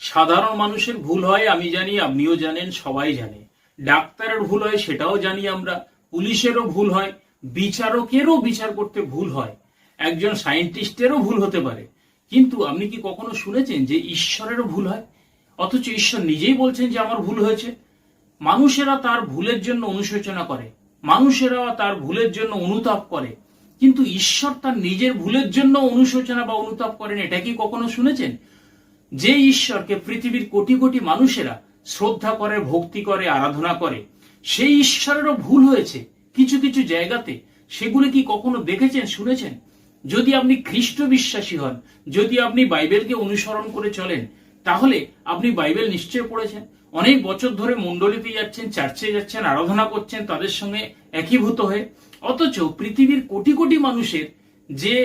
সাধারণ মানুষের ভুল হয় আমি জানি, আপনিও জানেন, সবাই জানে। ডাক্তারের ভুল হয় সেটাও জানি আমরা, পুলিশেরও ভুল হয়, বিচারকেরও বিচার করতে ভুল হয়, একজন সায়েন্টিস্টেরও ভুল হতে পারে। কিন্তু আপনি কি কখনো শুনেছেন যে ঈশ্বরেরও ভুল হয়? অথচ ঈশ্বর নিজেই বলছেন যে আমার ভুল হয়েছে। মানুষেরা তার ভুলের জন্য অনুশোচনা করে, মানুষেরা তার ভুলের জন্য অনুতাপ করে, কিন্তু ঈশ্বর তার নিজের ভুলের জন্য অনুশোচনা বা অনুতাপ করেন, এটা কি কখনো শুনেছেন? যে ঈশ্বরকে পৃথিবীর কোটি কোটি মানুষেরা শ্রদ্ধা করে, ভক্তি করে, আরাধনা করে, সেই ঈশ্বরেরও ভুল হয়েছে কিছু কিছু জায়গাতে। সেগুলি কি কখনো দেখেছেন, শুনেছেন? যদি আপনি খ্রিস্ট বিশ্বাসী হন, যদি আপনি বাইবেলকে অনুসরণ করে চলেন, তাহলে আপনি বাইবেল নিশ্চয় পড়েছেন। অনেক বছর ধরে মণ্ডলীতে যাচ্ছেন, চার্চে যাচ্ছেন, আরাধনা করছেন তাদের সঙ্গে একীভূত হয়ে। অথচ পৃথিবীর কোটি কোটি মানুষের যে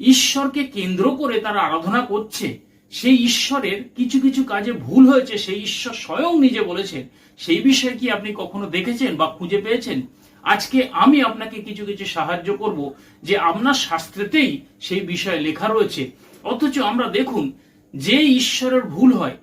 ঈশ্বরকে কেন্দ্র করে তারা আরাধনা করছে, সেই ঈশ্বরের কিছু কিছু কাজে ভুল হয়েছে, সেই ঈশ্বর স্বয়ং নিজে বলেছেন। সেই বিষয়ে কি আপনি কখনো দেখেছেন বা খুঁজে পেয়েছেন? আজকে আমি আপনাকে কিছু কিছু সাহায্য করব যে আপনার শাস্ত্রেতেই সেই বিষয়ে লেখা রয়েছে। অথচ আমরা দেখুন, যে ঈশ্বরের ভুল হয়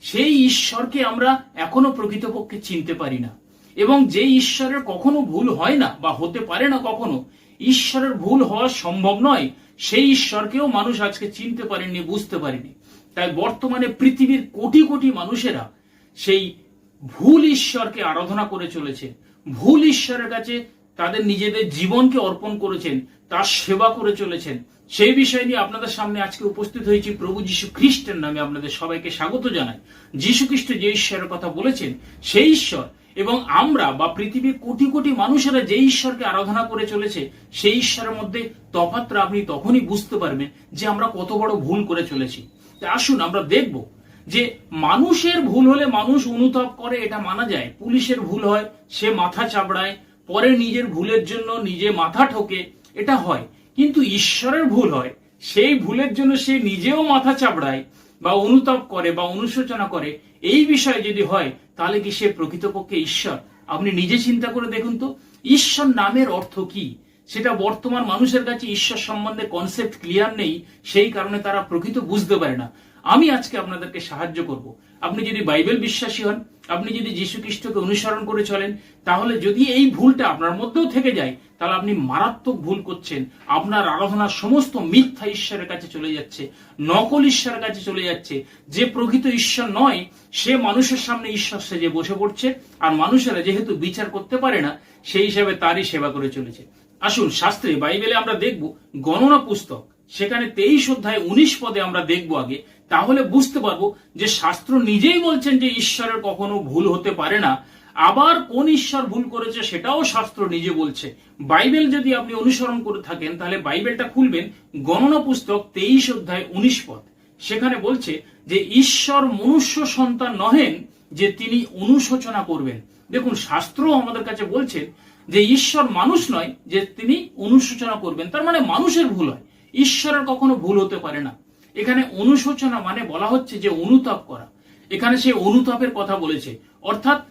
সেই ঈশ্বরকে আমরা এখনো প্রকৃতপক্ষে চিনতে পারি না। এবং যে ঈশ্বরের কখনো ভুল হয় না বা হতে পারে না, কখনো ঈশ্বরের ভুল হওয়া সম্ভব নয়, সেই ঈশ্বরকেও মানুষ আজকে চিনতে পারেনি, বুঝতে পারেনি। তাই বর্তমানে পৃথিবীর কোটি কোটি মানুষেরা সেই ভুল ঈশ্বরকে আরাধনা করে চলেছে, ভুল ঈশ্বরের কাছে তাদের নিজেদের জীবনকে অর্পণ করেছেন, তার সেবা করে চলেছেন। সেই বিষয় নিয়ে আপনাদের সামনে আজকে উপস্থিত হয়েছি। প্রভু যীশু খ্রিস্টের নামে আপনাদের সবাইকে স্বাগত জানাই। যীশু খ্রিস্ট যে ঈশ্বরের কথা বলেছেন সেই ঈশ্বর, এবং আমরা বা পৃথিবীর কোটি কোটি মানুষেরা যে ঈশ্বরকে আরাধনা করে চলেছে, সেই ঈশ্বরের মধ্যে তফাৎটা আপনি তখনই বুঝতে পারবেন যে আমরা কত বড় ভুল করে চলেছি। আসুন আমরা দেখব যে মানুষের ভুল হলে মানুষ অনুতাপ করে, এটা মানা যায়। পুলিশের ভুল হয়, সে মাথা চাবড়ায়, পরে নিজের ভুলের জন্য নিজে মাথা ঠোকে, এটা হয়। কিন্তু ঈশ্বরের ভুল হয়, সেই ভুলের জন্য সে নিজেও মাথা চাবড়ায় বা অনুতাপ করে বা অনুশোচনা করে। এই বিষয় যদি হয়, তাহলে কি সে প্রকৃতপক্ষে ঈশ্বর? আপনি নিজে চিন্তা করে দেখুন তো, ঈশ্বর নামের অর্থ কি? সেটা বর্তমান মানুষের কাছে ঈশ্বর সম্বন্ধে কনসেপ্ট ক্লিয়ার নেই, সেই কারণে তারা প্রকৃত বুঝতে পারে না। আমি আজকে আপনাদেরকে সাহায্য করব। আপনি যদি বাইবেল বিশ্বাসী হন, আপনি যদি যীশু খ্রিস্টকে অনুসরণ করে চলেন, তাহলে যদি এই ভুলটা আপনার মধ্যেও থেকে যায়, তাহলে আপনি মারাত্মক ভুল করছেন। আপনার আরাধনার সমস্ত মিথ্যা ঈশ্বরের কাছে চলে যাচ্ছে, নকল ঈশ্বরের কাছে চলে যাচ্ছে। যে প্রকৃত ঈশ্বর নয়, সে মানুষের সামনে ঈশ্বর সেজে বসে পড়ছে, আর মানুষেরা যেহেতু বিচার করতে পারে না, সেই হিসাবে তারই সেবা করে চলেছে। আসুন, শাস্ত্রে বাইবেলে আমরা দেখব, গণনা পুস্তক সেখানে 23 অধ্যায় 19 পদে আমরা দেখব আগে, তাহলে বুঝতে পারবো যে শাস্ত্র নিজেই বলছেন যে ঈশ্বরের কখনো ভুল হতে পারে না। আবার কোন ঈশ্বর ভুল করেছে সেটাও শাস্ত্র নিজে বলছে। বাইবেল যদি আপনি অনুসরণ করে থাকেন, তাহলে বাইবেলটা খুলবেন, গণনা পুস্তক 23 অধ্যায় 19 পদ। সেখানে বলছে যে ঈশ্বর মনুষ্য সন্তান নহেন যে তিনি অনুশোচনা করবেন। দেখুন, শাস্ত্র আমাদের কাছে বলছে যে ঈশ্বর মানুষ নয় যে তিনি অনুশোচনা করবেন। তার মানে মানুষের ভুল হয়, ঈশ্বরের কখনো ভুল হতে পারে না। এখানে অনুশোচনা মানে বলা হচ্ছে যে অনুতাপ করা। এখানে সে অনুতাপের কথা বলেছে, অর্থাৎ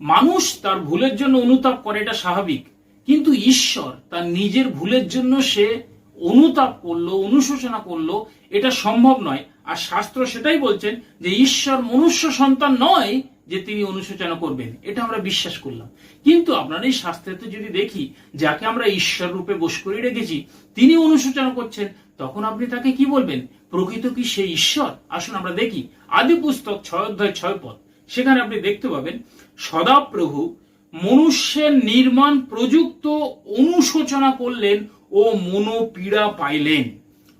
মানুষ তার ভুলের জন্য অনুতাপ করে, এটা স্বাভাবিক। কিন্তু ঈশ্বর তার নিজের ভুলের জন্য সে অনুতাপ করলো, অনুশোচনা করলো, এটা সম্ভব নয়। আর শাস্ত্র সেটাই বলছেন যে ঈশ্বর মনুষ্য সন্তান নয় যে তিনি অনুশোচনা করবেন, এটা আমরা বিশ্বাস করলাম। কিন্তু আপনার এই শাস্ত্রেতে যদি দেখি, যাকে আমরা ঈশ্বর রূপে বশ করে রেখেছি, তিনি অনুশোচনা করছেন, তখন আপনি তাকে কি বলবেন? প্রকৃত কি সেই ঈশ্বর? আসুন আমরা দেখি আদি পুস্তক 6 অধ্যায় 6 পদ। সেখানে আপনি দেখতে পাবেন, সদাপ্রভু মনুষ্যের নির্মাণ প্রযুক্ত অনুশোচনা করলেন ও মনোপীড়া পাইলেন।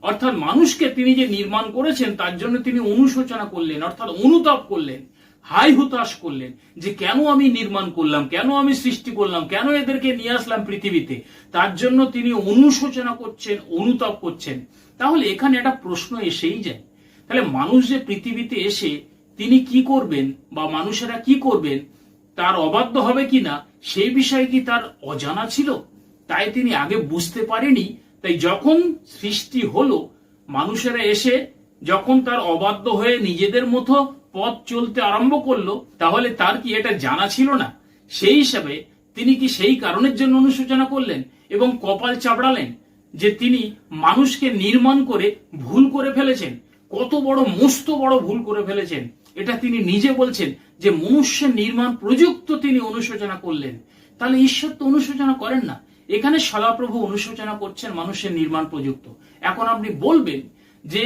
অর্থাৎ মানুষকে তিনি যে নির্মাণ করেছেন তার জন্য তিনি অনুশোচনা করলেন, অর্থাৎ অনুতাপ করলেন, হাই হুতাশ করলেন যে কেন আমি নির্মাণ করলাম, কেন আমি সৃষ্টি করলাম, কেন এদেরকে নিয়ে আসলাম পৃথিবীতে। তার জন্য তিনি অনুশোচনা করছেন, অনুতাপ করছেন। তাহলে এখানে একটা প্রশ্ন এসেই যায়, তাহলে মানুষ যে পৃথিবীতে এসে তিনি কি করবেন বা মানুষেরা কি করবেন, তার অবাধ্য হবে কিনা, সেই বিষয়ে কি তার অজানা ছিল? তাই তিনি আগে বুঝতে পারেনি। তাই যখন সৃষ্টি হলো, মানুষেরা এসে যখন তার অবাধ্য হয়ে নিজেদের মতো পথ চলতে আরম্ভ করলো, তাহলে তার কি এটা জানা ছিল না? সেই হিসাবে তিনি কি সেই কারণের জন্য অনুশোচনা করলেন এবং কপাল চাপড়ালেন যে তিনি মানুষকে নির্মাণ করে ভুল করে ফেলেছেন? কত বড় মস্ত বড় ভুল করে ফেলেছেন। এটা তিনি নিজে বলছেন যে মনুষ্যের নির্মাণ প্রযুক্ত তিনি অনুশোচনা করলেন। তাহলে ঈশ্বর তো অনুশোচনা করেন না, এখানে সদাপ্রভু অনুশোচনা করছেন মানুষের নির্মাণ প্রযুক্ত। এখন আপনি বলবেন যে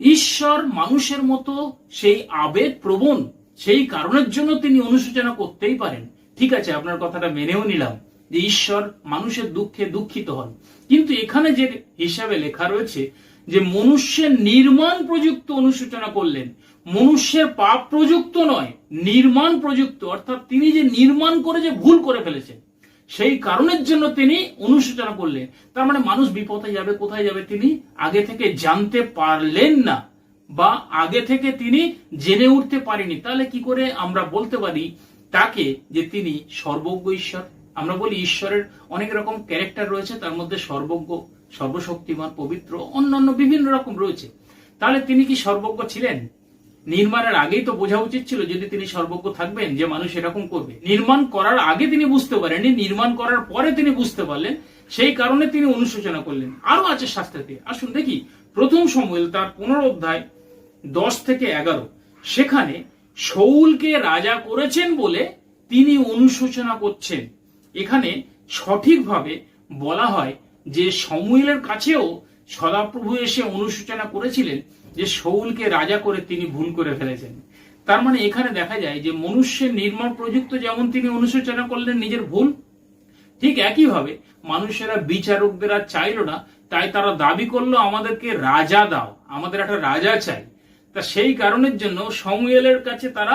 ঈশ্বর মানুষের মতো সেই আবেগ প্রবণ, সেই কারণের জন্য তিনি অনুশোচনা করতেই পারেন। ঠিক আছে, আপনার কথাটা মেনেও নিলাম যে ঈশ্বর মানুষের দুঃখে দুঃখিত হন, কিন্তু এখানে যে হিসাবে লেখা রয়েছে যে মনুষ্যের নির্মাণ প্রযুক্ত অনুশোচনা করলেন, মনুষ্যের পাপ প্রযুক্ত নয়, নির্মাণ প্রযুক্ত, অর্থাৎ তিনি যে নির্মাণ করে যে ভুল করে ফেলেছেন সেই কারণের জন্য তিনি অনুশোচনা করলেন। তার মানে মানুষ বিপদে যাবে, কোথায় যাবে তিনি আগে থেকে জানতে পারলেন না, বা আগে থেকে তিনি জেনে উঠতে পারেনি। তাহলে কি করে আমরা বলতে পারি তাকে যে তিনি সর্বজ্ঞ ঈশ্বর? আমরা বলি ঈশ্বরের অনেক রকম ক্যারেক্টার রয়েছে, তার মধ্যে সর্বজ্ঞ, সর্বশক্তিমান, পবিত্র, অন্যান্য বিভিন্ন রকম রয়েছে। তাহলে তিনি কি সর্বজ্ঞ ছিলেন? নির্মাণের আগেই তো বোঝা উচিত ছিল যদি তিনি সর্বজ্ঞ থাকবেন যে মানুষ এরকম করবে। নির্মাণ করার আগে তিনি বুঝতে পারেননি, নির্মাণ করার পরে তিনি বুঝতে পারলেন, সেই কারণে তিনি অনুশোচনা করলেন। আরো আছে শাস্ত্রেতে, আসুন দেখি। প্রথম শমূয়েল তার 15 অধ্যায় 10 থেকে 11, সেখানে শাউলকে রাজা করেছেন বলে তিনি অনুশোচনা করছেন। এখানে সঠিকভাবে বলা হয় যে শমূয়েলের কাছেও সদাপ্রভু এসে অনুশোচনা করেছিলেন যে শাউলকে রাজা করে তিনি ভুল করে ফেলেছেন। তার মানে এখানে দেখা যায় যে মনুষ্যের নির্মাণ প্রযুক্ত যেমন তিনি অনুশোচনা করলেন নিজের ভুল, ঠিক একইভাবে মানুষেরা বিচারকদের আর চাইল না, তাই তারা দাবি করলো আমাদেরকে রাজা দাও, আমাদের একটা রাজা চাই। তা সেই কারণের জন্য শমূয়েলের কাছে তারা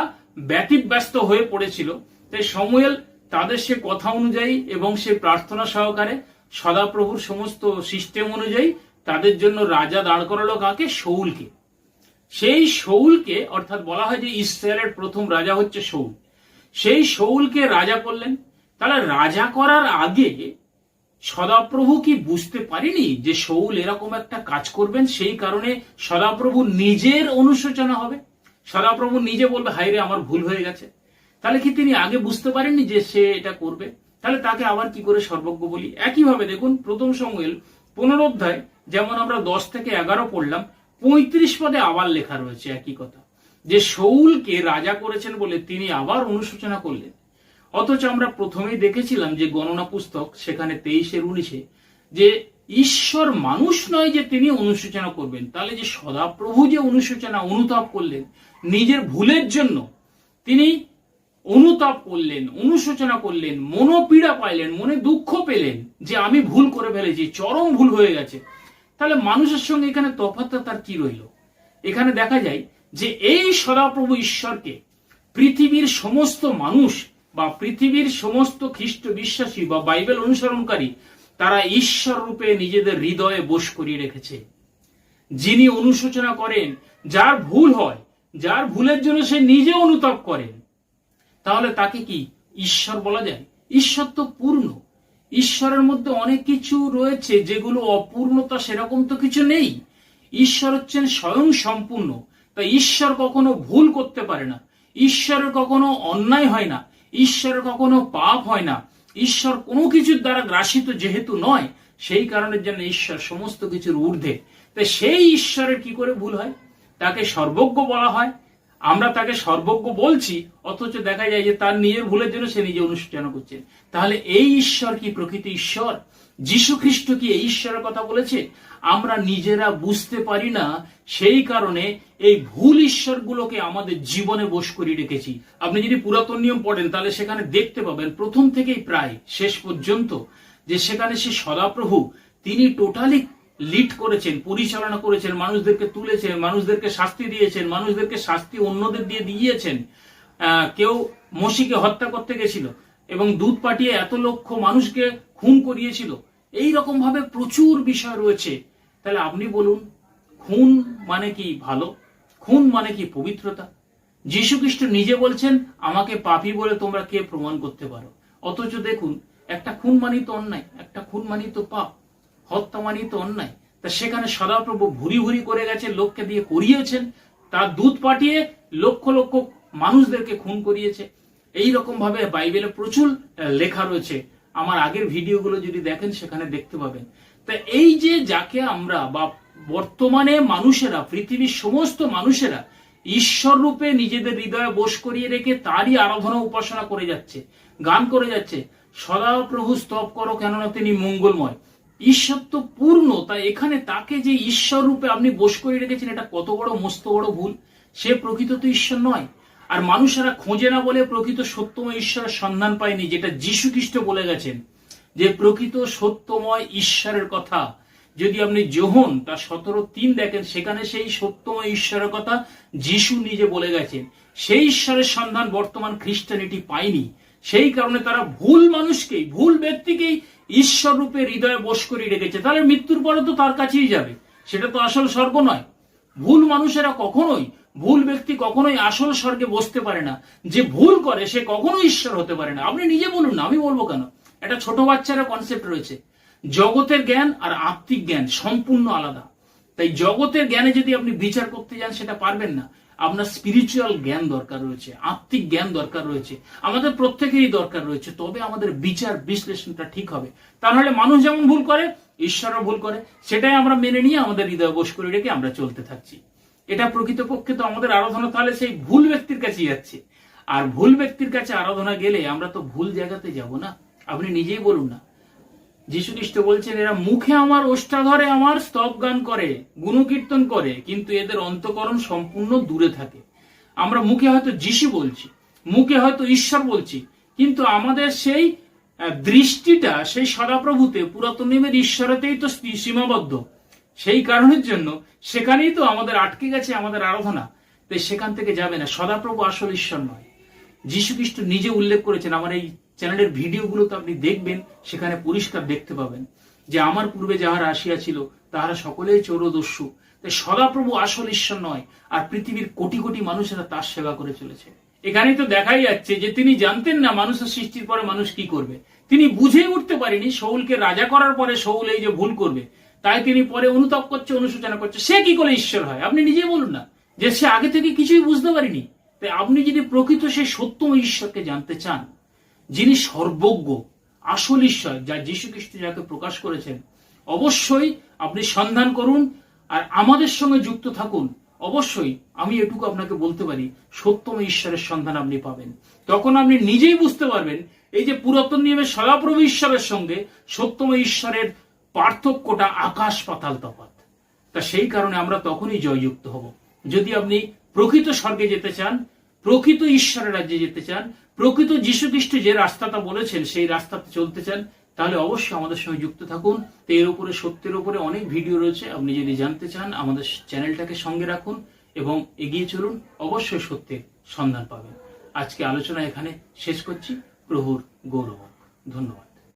ব্যতিব্যস্ত হয়ে পড়েছিল। তাই শমূয়েল তাদের সে কথা অনুযায়ী এবং সে প্রার্থনা সহকারে সদাপ্রভুর সমস্ত সিস্টেম অনুযায়ী তাদের জন্য রাজা দাঁড় করালো কাকে? শাউলকে। সেই শাউলকে, অর্থাৎ বলা হয় যে ইসরায়েলের প্রথম রাজা হচ্ছে শাউল, সেই শাউলকে রাজা করলেন। তাহলে রাজা করার আগে সদাপ্রভু কি বুঝতে পারেনি যে শাউল এরকম একটা কাজ করবেন? সেই কারণে সদাপ্রভু নিজের অনুশোচনা হবে, সদাপ্রভু নিজে বলবে হায় রে আমার ভুল হয়ে গেছে। তাহলে কি তিনি আগে বুঝতে পারেননি যে সে এটা করবে? তাহলে তাকে আবার কি করে সর্বজ্ঞ বলি? একইভাবে দেখুন প্রথম শমূয়েল 15 অধ্যায়, যেমন আমরা 10 থেকে 11 পড়লাম, 35 পদে আবার লেখা রয়েছে একই কথা, যে শাউলকে রাজা করেছেন বলে তিনি আবার অনুশোচনা করলেন। অথচ আমরা প্রথমেই দেখেছিলাম যে গণনা পুস্তক সেখানে 23-19 যে ঈশ্বর মানুষ নয় যে তিনি অনুশোচনা করবেন। তাহলে যে সদাপ্রভু যে অনুশোচনা অনুতাপ করলেন নিজের ভুলের জন্য, তিনি অনুতাপ করলেন, অনুশোচনা করলেন, মনোপীড়া পাইলেন, মনে দুঃখ পেলেন যে আমি ভুল করে ফেলেছি, চরম ভুল হয়ে গেছে। তাহলে মানুষের সঙ্গে এখানে তফাৎটা তার কি রইল? এখানে দেখা যায় যে এই সদাপ্রভু ঈশ্বরকে পৃথিবীর সমস্ত মানুষ বা পৃথিবীর সমস্ত খ্রিস্ট বিশ্বাসী বা বাইবেল অনুসরণকারী তারা ঈশ্বর রূপে নিজেদের হৃদয়ে বোস করিয়ে রেখেছে। যিনি অনুশোচনা করেন, যার ভুল হয়, যার ভুলের জন্য সে নিজে অনুতাপ করেন, তাহলে তাকে কি ঈশ্বর বলা যায়? ঈশ্বর তো পূর্ণ, ঈশ্বরের মধ্যে অনেক কিছু রয়েছে যেগুলো অপূর্ণতা, সেরকম তো কিছু নেই। ঈশ্বর হচ্ছেন স্বয়ং সম্পূর্ণ, তাই ঈশ্বর কখনো ভুল করতে পারে না, ঈশ্বরের কখনো অন্যায় হয় না, ঈশ্বরের কখনো পাপ হয় না। ঈশ্বর কোনো কিছুর দ্বারা গ্রাসিত যেহেতু নয়, সেই কারণের জন্য ঈশ্বর সমস্ত কিছুর ঊর্ধ্বে। তাই সেই ঈশ্বরের কি করে ভুল হয়? তাকে সর্বজ্ঞ বলা হয়। আমরা তাকে সর্বজ্ঞ বলছি, অথচ দেখা যায় যে তার নিজের ভুলের জন্য সে নিজে অনুশোচনা করছে। তাহলে এই ঈশ্বর কি প্রকৃত ঈশ্বর? যীশু খ্রিস্ট কি এই ঈশ্বরের কথা বলেছে? আমরা নিজেরা বুঝতে পারি না, সেই কারণে এই ভুল ঈশ্বরগুলোকে আমাদের জীবনে বশ করিয়ে রেখেছি। আপনি যদি পুরাতন নিয়ম পড়েন তাহলে সেখানে দেখতে পাবেন প্রথম থেকেই প্রায় শেষ পর্যন্ত যে সেখানে সে সদাপ্রভু তিনি টোটালি লিড করেছেন, পরিচালনা করেছেন, মানুষদেরকে তুলেছেন, মানুষদেরকে শাস্তি দিয়েছেন, মানুষদেরকে শাস্তি অন্যদের দিয়ে দিয়েছেন। কেউ মসিকে হত্যা করতে গেছিল এবং দুধ পাঠিয়ে এত লক্ষ মানুষকে খুন করিয়েছিল। এই রকম ভাবে প্রচুর বিষয় রয়েছে। তাহলে আপনি বলুন, খুন মানে কি ভালো? খুন মানে কি পবিত্রতা? যীশু খ্রিস্ট নিজে বলছেন আমাকে পাপী বলে তোমরা কে প্রমাণ করতে পারো? অথচ দেখুন, একটা খুন মানি তো অন্যায়, একটা খুন মানি তো পাপ, হত্যা মানি তো অন্যায়। তা সেখানে সদাপ্রভু ভুরি ভুরি করে গেছে, লোককে দিয়ে করিয়েছেন, তার দুধ পাঠিয়ে লক্ষ লক্ষ মানুষদেরকে খুন করিয়েছে। এই রকম ভাবে বাইবেলে প্রচুর লেখা রয়েছে। আমার আগের ভিডিওগুলো যদি দেখেন সেখানে দেখতে পাবেন। তা এই যে যাকে আমরা বা বর্তমানে মানুষেরা, পৃথিবীর সমস্ত মানুষেরা ঈশ্বর রূপে নিজেদের হৃদয়ে বোস করিয়ে রেখে তারই আরাধনা উপাসনা করে যাচ্ছে, গান করে যাচ্ছে, সদা প্রভু স্তব করো কেননা তিনি মঙ্গলময়। ঈশ্বর তো পূর্ণ, তাই এখানে তাকে যে ঈশ্বর রূপে আপনি বোস করে রেখেছেন, এটা কত বড় মস্ত বড় ভুল। সে প্রকৃত তো ঈশ্বর নয়। আর মানুষেরা খোঁজে না বলে প্রকৃত সত্যময় ঈশ্বরের সন্ধান পায়নি, যেটা যীশু খ্রিস্ট বলে গেছেন যে প্রকৃত সত্যময় ঈশ্বরের কথা যদি আপনি যোহন তার 17:3 দেখেন, সেখানে সেই সত্যময় ঈশ্বরের কথা যীশু নিজে বলে গেছেন। সেই ঈশ্বরের সন্ধান বর্তমান খ্রিস্টানিটি পায়নি। সেই কারণে তারা ভুল মানুষকেই, ভুল ব্যক্তিকেই ঈশ্বর রূপে হৃদয়ে বোস করে রেখেছে। তাহলে মৃত্যুর পরে তো তার কাছেই যাবে, সেটা তো আসল স্বর্গ নয়। ভুল মানুষেরা কখনোই, ভুল ব্যক্তি কখনোই আসল স্বর্গে বসতে পারে না। যে ভুল করে সে কখনোই ঈশ্বর হতে পারে না। আপনি নিজে বলুন না, আমি বলবো কেন? একটা ছোট বাচ্চারা কনসেপ্ট রয়েছে, জগতের জ্ঞান আর আত্মিক জ্ঞান সম্পূর্ণ আলাদা। তাই জগতের জ্ঞানে যদি আপনি বিচার করতে যান সেটা পারবেন না। আপনার স্পিরিচুয়াল জ্ঞান দরকার রয়েছে, আত্মিক জ্ঞান দরকার রয়েছে, আমাদের প্রত্যেকেরই দরকার রয়েছে। তবে আমাদের বিচার বিশ্লেষণটা ঠিক হবে। তা নাহলে মানুষ যেমন ভুল করে ঈশ্বরও ভুল করে, সেটাই আমরা মেনে নিয়ে আমাদের হৃদয় বশ করে রেখে আমরা চলতে থাকছি। এটা প্রকৃতপক্ষে তো আমাদের আরাধনা তাহলে সেই ভুল ব্যক্তির কাছে যাচ্ছে। আর ভুল ব্যক্তির কাছে আরাধনা গেলে আমরা তো ভুল জায়গাতে যাব না। আপনি নিজেই বলুন না, যীশু খ্রিস্ট বলছেন এরা মুখে আমার ওষ্ঠাধরে আমার স্তব গান করে, গুণকীর্তন করে, কিন্তু এদের অন্তঃকরণ সম্পূর্ণ দূরে থাকে। আমরা মুখে হয়তো যীশু বলছি, মুখে হয়তো ঈশ্বর বলছি, কিন্তু আমাদের সেই দৃষ্টিটা সেই সদাপ্রভুতে, পুরাতন নিয়মের ঈশ্বরেতেই তো সীমাবদ্ধ। সেই কারণের জন্য সেখানেই তো আমাদের আটকে গেছে আমাদের আরাধনা। তাই সেখান থেকে যাবে না। সদাপ্রভু আসল ঈশ্বর নয়। যীশু খ্রিস্ট নিজে উল্লেখ করেছেন, আমার এই চ্যানেলের ভিডিওগুলো তো আপনি দেখবেন, সেখানে পরিষ্কার দেখতে পাবেন যে আমার পূর্বে যাহারা আসিয়াছিল তাহারা সকলেই চোরদস্যু। তাই সদাপ্রভু আসল ঈশ্বর নয়, আর পৃথিবীর কোটি কোটি মানুষেরা তার সেবা করে চলেছে। এখানেই তো দেখাই যাচ্ছে যে তিনি জানতেন না মানুষের সৃষ্টির পরে মানুষ কি করবে। তিনি বুঝেই উঠতে পারেনি শৌলকে রাজা করার পরে শৌল এই যে ভুল করবে, তাই তিনি পরে অনুতাপ করছে, অনুশোচনা করছে। সে কি করে ঈশ্বর হয়? আপনি নিজেই বলুন না যে সে আগে থেকে কিছুই বুঝতে পারেনি। তাই আপনি যদি প্রকৃত সেই সত্যময় ঈশ্বরকে জানতে চান, যিনি সর্বজ্ঞ আসল ঈশ্বর, যা যীশু খ্রিস্ট যাকে প্রকাশ করেছেন, অবশ্যই আপনি সন্ধান করুন আর আমাদের সঙ্গে যুক্ত থাকুন। অবশ্যই আমি এটুকু আপনাকে বলতে পারি, সত্যময় ঈশ্বরের সন্ধান আপনি পাবেন। তখন আপনি নিজেই বুঝতে পারবেন এই যে পুরাতন নিয়মের সদাপ্রভু ঈশ্বরের সঙ্গে সত্যময় ঈশ্বরের পার্থক্যটা আকাশ পাতাল তফাৎ। তা সেই কারণে আমরা তখনই জয়যুক্ত হব। যদি আপনি প্রকৃত স্বর্গে যেতে চান, প্রকৃত ঈশ্বরের রাজ্যে যেতে চান, প্রকৃত যীশু খ্রিস্ট যে রাস্তাটা বলেছেন সেই রাস্তাতে চলতে চান, তাহলে অবশ্যই আমাদের সঙ্গে যুক্ত থাকুন। তো এর উপরে, সত্যের উপরে অনেক ভিডিও রয়েছে। আপনি যদি জানতে চান আমাদের চ্যানেলটাকে সঙ্গে রাখুন এবং এগিয়ে চলুন, অবশ্যই সত্যের সন্ধান পাবেন। আজকে আলোচনা এখানে শেষ করছি। প্রভুর গৌরব। ধন্যবাদ।